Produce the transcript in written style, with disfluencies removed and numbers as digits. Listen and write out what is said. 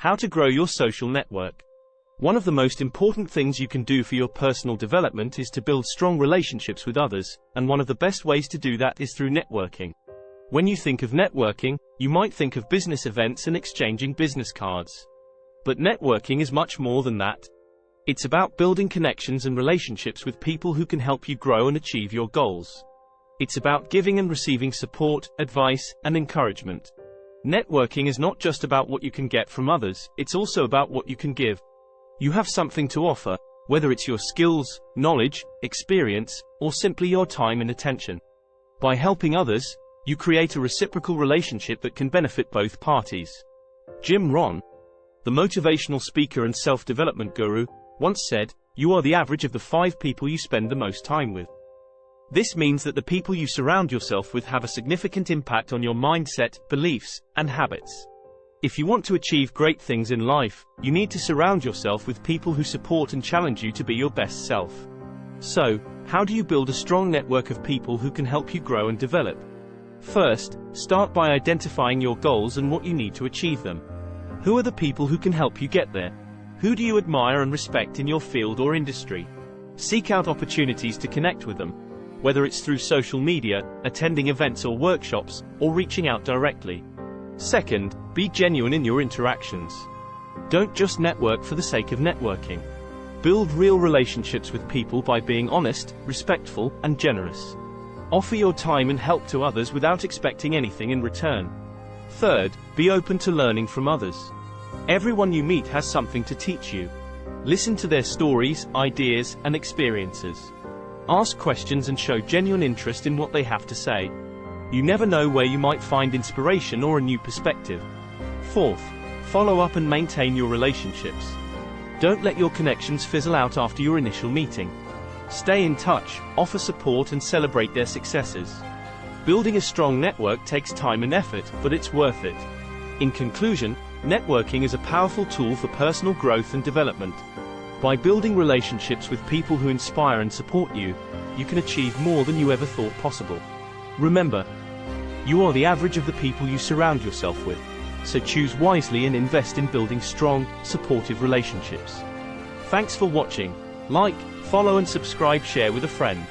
How to grow your social network. One of the most important things you can do for your personal development is to build strong relationships with others, and one of the best ways to do that is through networking. When you think of networking, you might think of business events and exchanging business cards. But networking is much more than that. It's about building connections and relationships with people who can help you grow and achieve your goals. It's about giving and receiving support, advice, and encouragement. Networking is not just about what you can get from others, it's also about what you can give. You have something to offer, whether it's your skills, knowledge, experience, or simply your time and attention. By helping others, you create a reciprocal relationship that can benefit both parties. Jim Rohn, the motivational speaker and self-development guru, once said, "You are the average of the 5 people you spend the most time with." This means that the people you surround yourself with have a significant impact on your mindset, beliefs, and habits. If you want to achieve great things in life, you need to surround yourself with people who support and challenge you to be your best self. So, how do you build a strong network of people who can help you grow and develop? First, start by identifying your goals and what you need to achieve them. Who are the people who can help you get there? Who do you admire and respect in your field or industry? Seek out opportunities to connect with them, whether it's through social media, attending events or workshops, or reaching out directly. Second, be genuine in your interactions. Don't just network for the sake of networking. Build real relationships with people by being honest, respectful, and generous. Offer your time and help to others without expecting anything in return. Third, be open to learning from others. Everyone you meet has something to teach you. Listen to their stories, ideas, and experiences. Ask questions and show genuine interest in what they have to say. You never know where you might find inspiration or a new perspective. Fourth, follow up and maintain your relationships. Don't let your connections fizzle out after your initial meeting. Stay in touch, offer support and celebrate their successes. Building a strong network takes time and effort, but it's worth it. In conclusion, networking is a powerful tool for personal growth and development. By building relationships with people who inspire and support you, you can achieve more than you ever thought possible. Remember, you are the average of the people you surround yourself with, so choose wisely and invest in building strong, supportive relationships. Thanks for watching. Like, follow and subscribe, share with a friend.